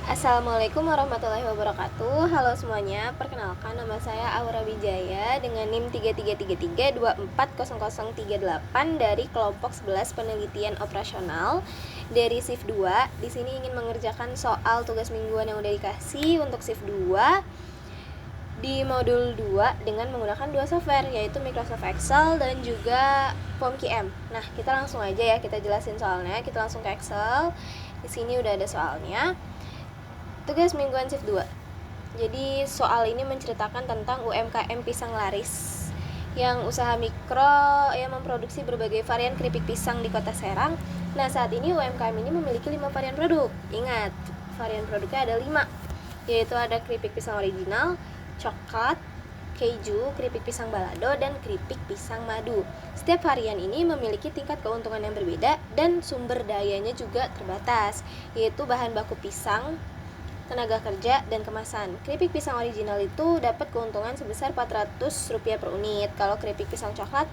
Assalamualaikum warahmatullahi wabarakatuh. Halo semuanya, perkenalkan nama saya Aura Wijaya dengan NIM 3333240038 dari kelompok 11 penelitian operasional dari shift 2. Di sini ingin mengerjakan soal tugas mingguan yang udah dikasih untuk shift 2 di modul 2 dengan menggunakan dua software, yaitu Microsoft Excel dan juga POMQM. Nah, kita langsung aja ya, kita jelasin soalnya. Kita langsung ke Excel. Di sini udah ada soalnya. Tugas mingguan shift 2. Jadi soal ini menceritakan tentang UMKM pisang laris yang usaha mikro yang memproduksi berbagai varian keripik pisang di Kota Serang. Nah, saat ini UMKM ini memiliki 5 varian produk. Ingat, varian produknya ada 5, yaitu ada keripik pisang original, coklat, keju, keripik pisang balado, dan keripik pisang madu. Setiap varian ini memiliki tingkat keuntungan yang berbeda dan sumber dayanya juga terbatas, yaitu bahan baku pisang, tenaga kerja, dan kemasan. Keripik pisang original itu dapat keuntungan sebesar Rp400 per unit. Kalau keripik pisang coklat,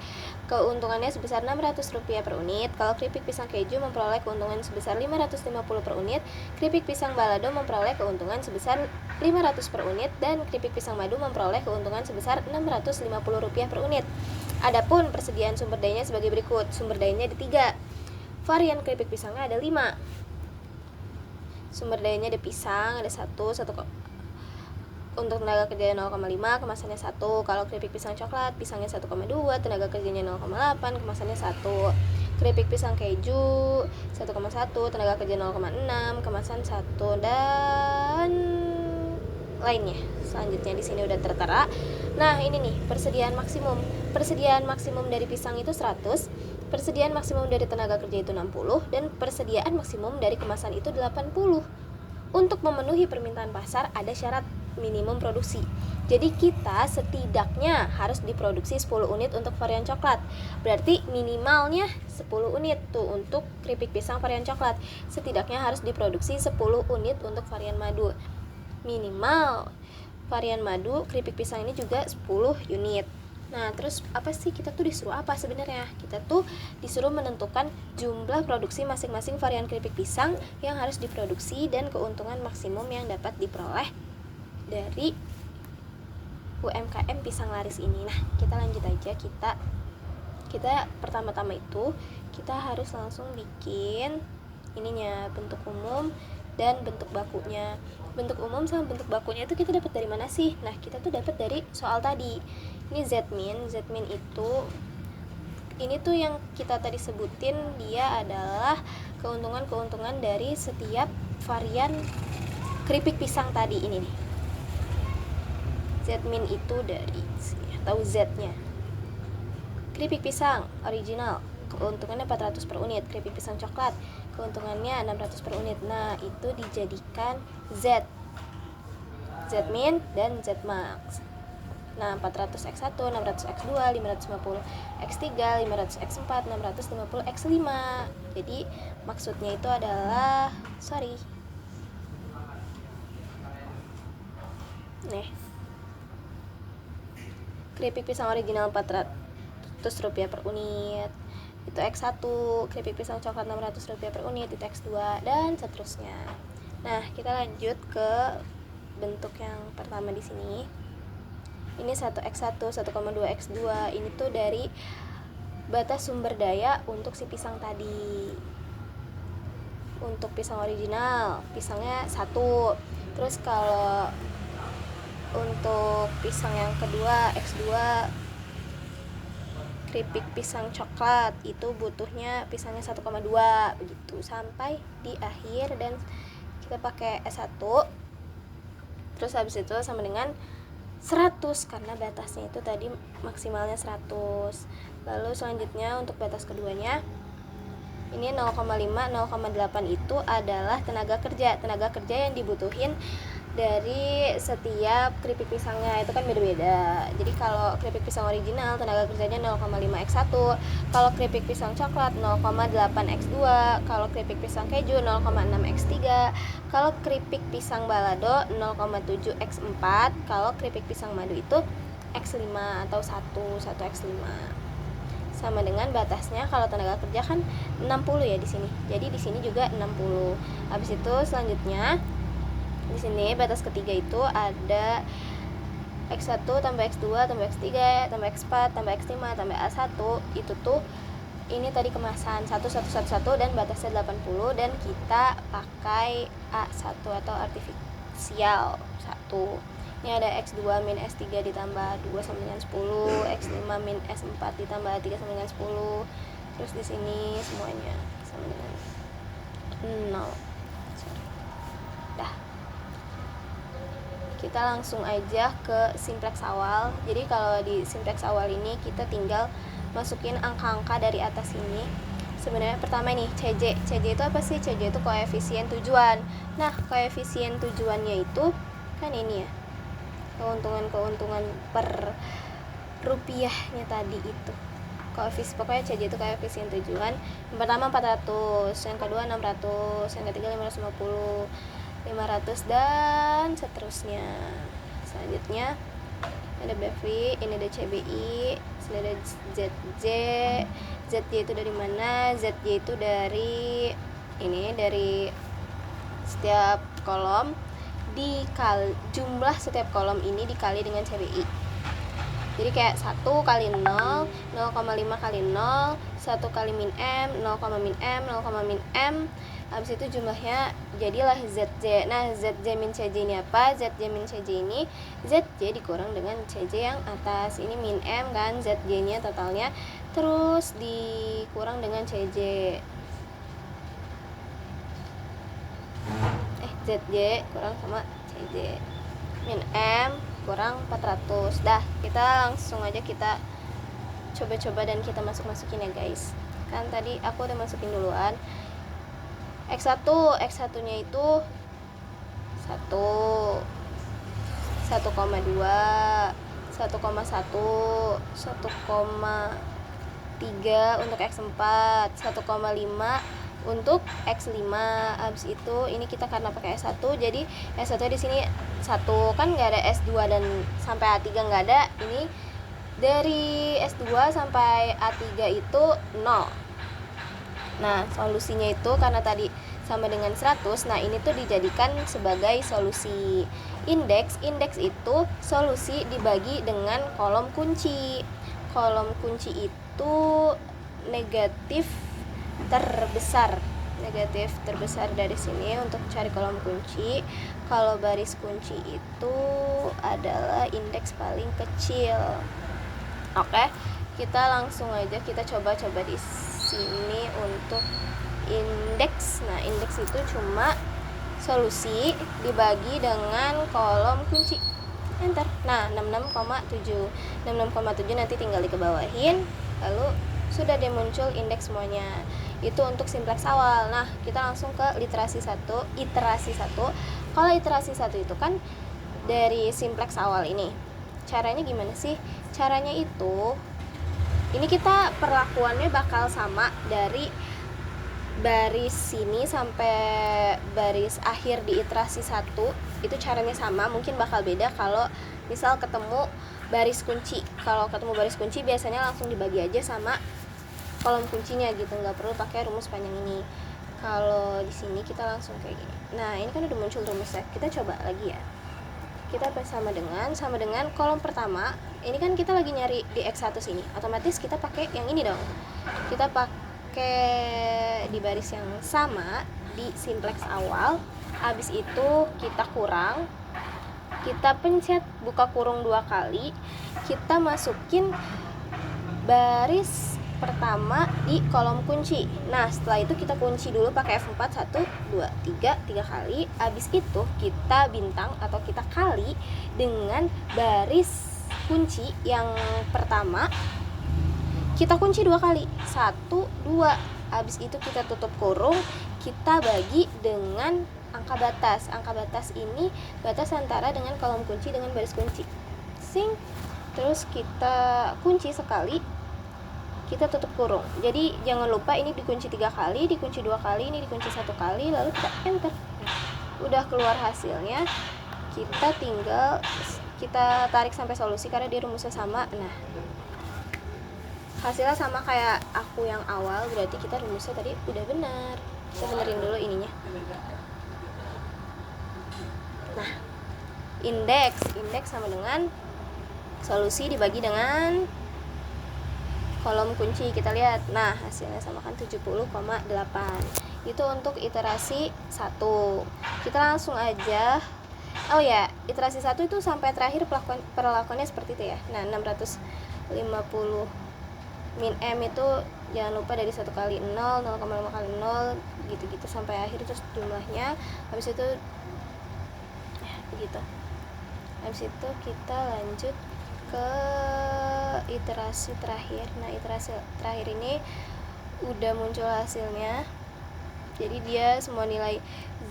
keuntungannya sebesar Rp600 per unit. Kalau keripik pisang keju memperoleh keuntungan sebesar Rp550 per unit. Keripik pisang balado memperoleh keuntungan sebesar Rp500 per unit. Dan keripik pisang madu memperoleh keuntungan sebesar Rp650 per unit. Adapun persediaan sumber dayanya sebagai berikut. Sumber dayanya ada 3. Varian keripik pisangnya ada 5. Sumber dayanya ada pisang, ada 1 untuk tenaga kerjanya 0,5, kemasannya 1. Kalau keripik pisang coklat, pisangnya 1,2, tenaga kerjanya 0,8, kemasannya 1. Keripik pisang keju 1,1, tenaga kerja 0,6, kemasan 1, dan lainnya. Selanjutnya di sini udah tertera. Nah, ini nih persediaan maksimum. Persediaan maksimum dari pisang itu 100. Persediaan maksimum dari tenaga kerja itu 60 dan persediaan maksimum dari kemasan itu 80. Untuk memenuhi permintaan pasar ada syarat minimum produksi. Jadi kita setidaknya harus diproduksi 10 unit untuk varian coklat. Berarti minimalnya 10 unit tuh untuk keripik pisang varian coklat. Setidaknya harus diproduksi 10 unit untuk varian madu. Minimal varian madu keripik pisang ini juga 10 unit. Nah, terus apa sih kita tuh disuruh apa sebenarnya? Kita tuh disuruh menentukan jumlah produksi masing-masing varian keripik pisang yang harus diproduksi dan keuntungan maksimum yang dapat diperoleh dari UMKM pisang laris ini. Nah, kita lanjut aja. Kita pertama-tama itu kita harus langsung bikin ininya, bentuk umum dan bentuk bakunya. Bentuk umum sama bentuk bakunya itu kita dapat dari mana sih? Nah, kita tuh dapat dari soal tadi. Ini Zmin itu ini tuh yang kita tadi sebutin, dia adalah keuntungan dari setiap varian keripik pisang tadi ini nih. Zmin itu dari tahu Z-nya. Keripik pisang original keuntungannya 400 per unit. Keripik pisang coklat keuntungannya 600 per unit. Nah, itu dijadikan Zmin dan Zmax. Nah, 400x1, 600x2, 550x3, 500x4, 650x5. Jadi maksudnya itu adalah keripik pisang original Rp400 per unit itu X1, keripik pisang coklat Rp600 per unit itu X2, dan seterusnya. Nah, kita lanjut ke bentuk yang pertama di sini. Ini 1x1, 1,2x2. Ini tuh dari batas sumber daya untuk si pisang tadi. Untuk pisang original, pisangnya 1. Terus kalau untuk pisang yang kedua, X2, keripik pisang coklat itu butuhnya pisangnya 1,2 begitu sampai di akhir, dan kita pakai S1. Terus habis itu sama dengan 100 karena batasnya itu tadi maksimalnya 100. Lalu selanjutnya untuk batas keduanya ini 0,5, 0,8 itu adalah tenaga kerja yang dibutuhin dari setiap keripik pisangnya itu kan beda-beda. Jadi kalau keripik pisang original tenaga kerjanya 0,5x1, kalau keripik pisang coklat 0,8x2, kalau keripik pisang keju 0,6x3, kalau keripik pisang balado 0,7x4, kalau keripik pisang madu itu x5 atau 1x5. Sama dengan batasnya kalau tenaga kerja kan 60 ya di sini. Jadi di sini juga 60. Habis itu selanjutnya Di sini batas ketiga itu ada X1 tambah X2 tambah X3 tambah X4 tambah X5 tambah A1. Itu tuh ini tadi kemasan 1111 dan batasnya 80, dan kita pakai A1 atau artifisial 1. Ini ada X2 min S3 ditambah 2 sama dengan 10, X5 min S4 ditambah 3 sama dengan 10. Terus di sini semuanya sama dengan 0. Dah. Kita langsung aja ke simplex awal. Jadi kalau di simplex awal ini kita tinggal masukin angka-angka dari atas ini. Sebenarnya pertama nih CJ. CJ itu apa sih? CJ itu koefisien tujuan. Nah, koefisien tujuannya itu kan ini ya. Keuntungan per rupiahnya tadi itu. Pokoknya CJ itu koefisien tujuan. Yang pertama 400, yang kedua 600, yang ketiga 550, 500 dan seterusnya. Selanjutnya ada BFI, ini ada CBI, sini ada ZJ. ZJ itu dari mana? ZJ itu dari ini, dari setiap kolom dikali jumlah setiap kolom ini dikali dengan CBI. Jadi kayak 1 kali 0, 0,5 kali 0, 1 kali min M, 0, min M, 0, min M. Habis itu jumlahnya jadilah ZJ. Nah, ZJ min CJ ini apa? ZJ min CJ ini ZJ dikurang dengan CJ yang atas. Ini min M kan, ZJ nya totalnya. Terus dikurang dengan CJ. ZJ kurang sama CJ. Min M kurang 400. Dah, kita langsung aja kita coba-coba dan kita masuk-masukin ya guys. Kan tadi aku udah masukin duluan. X1 nya itu 1, 1,2, 1,1, 1,3 untuk X4, 1,5 untuk X5. Habis itu ini kita karena pakai S1, jadi S1 di sini 1, kan nggak ada S2 dan sampai A3 nggak ada. Ini dari S2 sampai A3 itu 0. Nah, solusinya itu karena tadi sama dengan 100, nah ini tuh dijadikan sebagai solusi indeks. Indeks itu solusi dibagi dengan kolom kunci. Kolom kunci itu negatif terbesar dari sini untuk cari kolom kunci. Kalau baris kunci itu adalah indeks paling kecil. Oke, kita langsung aja kita coba-coba di sini untuk indeks. Nah, indeks itu cuma solusi dibagi dengan kolom kunci. Enter. Nah, 66,7. 66,7 nanti tinggal dikebawahin, lalu sudah dia muncul indeks semuanya. Itu untuk simplex awal. Nah, kita langsung ke iterasi 1. Kalau iterasi 1 itu kan dari simplex awal ini. Caranya gimana sih? Caranya itu ini kita perlakuannya bakal sama dari baris sini sampai baris akhir di iterasi 1. Itu caranya sama, mungkin bakal beda kalau misal ketemu baris kunci. Kalau ketemu baris kunci biasanya langsung dibagi aja sama kolom kuncinya gitu, nggak perlu pakai rumus panjang ini. Kalau di sini kita langsung kayak gini. Nah, ini kan udah muncul rumusnya. Kita coba lagi ya. Kita sama dengan kolom pertama. Ini kan kita lagi nyari di X1 sini. Otomatis kita pakai yang ini dong. Kita pakai di baris yang sama di simplex awal. Habis itu kita kurang. Kita pencet buka kurung 2 kali. Kita masukin baris pertama di kolom kunci. Nah, setelah itu kita kunci dulu pakai F4, 1, 2, 3 kali. Habis itu kita bintang atau kita kali dengan baris kunci yang pertama. Kita kunci 2 kali, 1, 2. Habis itu kita tutup kurung, kita bagi dengan angka batas. Angka batas ini batas antara dengan kolom kunci dengan baris kunci. Terus kita kunci sekali, kita tutup kurung. Jadi jangan lupa ini dikunci 3 kali, dikunci 2 kali, ini dikunci 1 kali, lalu kita enter. Udah keluar hasilnya. Kita tinggal kita tarik sampai solusi karena dia rumusnya sama. Nah, hasilnya sama kayak aku yang awal, berarti kita rumusnya tadi udah benar. Kita benerin dulu ininya. Nah, indeks sama dengan solusi dibagi dengan kolom kunci. Kita lihat. Nah, hasilnya sama kan 70,8. Itu untuk iterasi 1. Kita langsung aja. Oh ya, iterasi 1 itu sampai terakhir perlakuannya seperti itu ya. Nah, 650 min M itu jangan lupa dari 1 kali 0, 0,5 kali 0 gitu-gitu sampai akhir, terus jumlahnya. Habis itu ya begitu. Habis itu kita lanjut ke iterasi terakhir. Nah, iterasi terakhir ini udah muncul hasilnya. Jadi dia semua nilai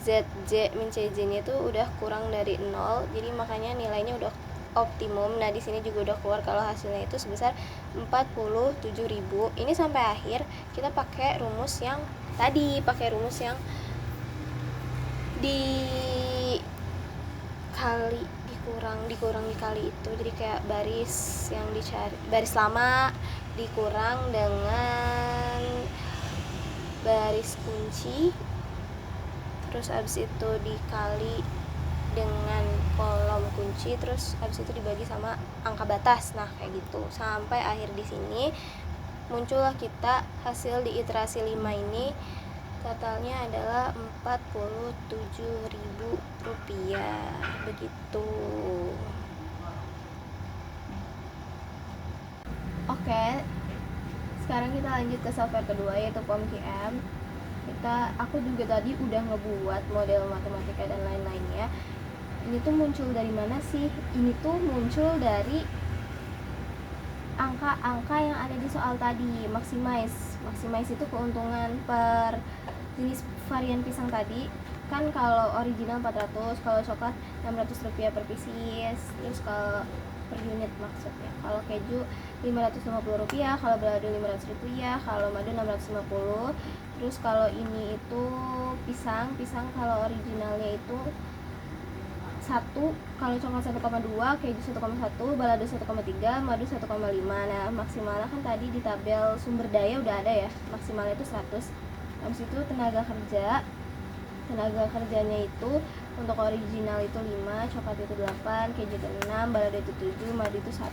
ZJ min CJ nya itu udah kurang dari 0. Jadi makanya nilainya udah optimum. Nah, di sini juga udah keluar kalau hasilnya itu sebesar 47.000. Ini sampai akhir kita pakai rumus yang tadi, pakai rumus yang dikurang dikali itu. Jadi kayak baris yang dicari, baris lama dikurang dengan baris kunci, terus abis itu dikali dengan kolom kunci, terus abis itu dibagi sama angka batas. Nah, kayak gitu sampai akhir. Di sini muncullah kita hasil di iterasi 5 ini. Totalnya adalah Rp47.000. Begitu. Oke, sekarang kita lanjut ke software kedua, yaitu POMQM. Aku juga tadi udah ngebuat model matematika dan lain-lainnya. Ini tuh muncul dari mana sih? Ini tuh muncul dari angka-angka yang ada di soal tadi. Maximize itu keuntungan per jenis varian pisang tadi. Kan kalau original 400, kalau coklat Rp600 per pieces. Terus kalau per unit maksudnya. Kalau keju Rp550, kalau balado Rp500, kalau madu Rp650. Terus kalau ini itu pisang kalau originalnya itu 1, kalau coklat 1,2, keju 1,1, balado 1,3, madu 1,5. Nah, maksimalnya kan tadi di tabel sumber daya udah ada ya, maksimalnya itu 100. Habis itu tenaga kerjanya itu untuk original itu 5, coklat itu 8, keju itu 6, balado itu 7, madu itu 1.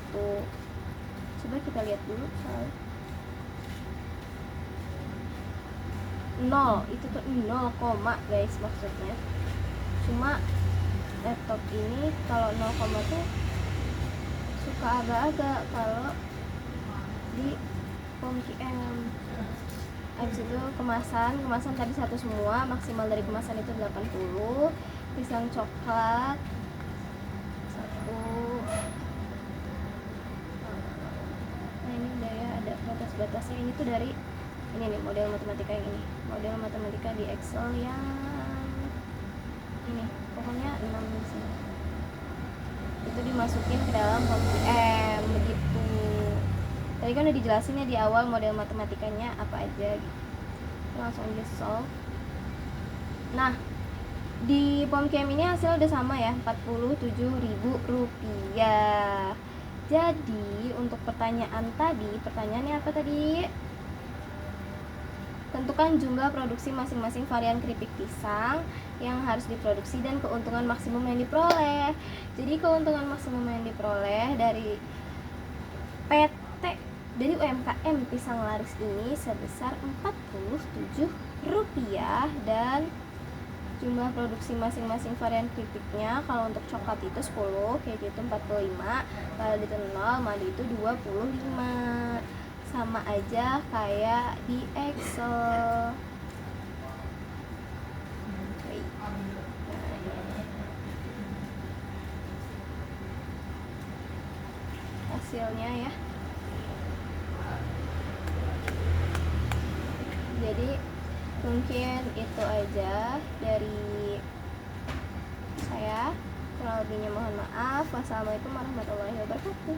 Coba kita lihat dulu soalnya 0, itu tuh 0, guys maksudnya. Cuma laptop ini kalau 0, tuh suka agak-agak kalau di POMQM. Habis itu kemasan tadi 1 semua, maksimal dari kemasan itu 80. Pisang coklat 1. Nah, ini udah ya, ada batas-batasnya. Ini tuh dari ini nih, model matematika yang ini, model matematika di Excel yang ini, pokoknya 6 di sini. Itu dimasukin ke dalam POMQM begitu. Tadi kan udah dijelasin ya di awal model matematikanya apa aja gitu. Langsung aja solve. Nah, di POMQM ini hasil udah sama ya, Rp47.000. Jadi untuk pertanyaannya apa tadi? Tentukan jumlah produksi masing-masing varian keripik pisang yang harus diproduksi dan keuntungan maksimum yang diperoleh. Jadi keuntungan maksimum yang diperoleh dari dari UMKM pisang laris ini sebesar Rp47, dan jumlah produksi masing-masing varian keripiknya, kalau untuk coklat itu 10, keju itu 45, balado itu 0, madu itu 25. Sama aja kayak di Excel. Hasilnya ya. Jadi mungkin itu aja dari saya. Kurang lebihnya mohon maaf. Wassalamualaikum warahmatullahi wabarakatuh.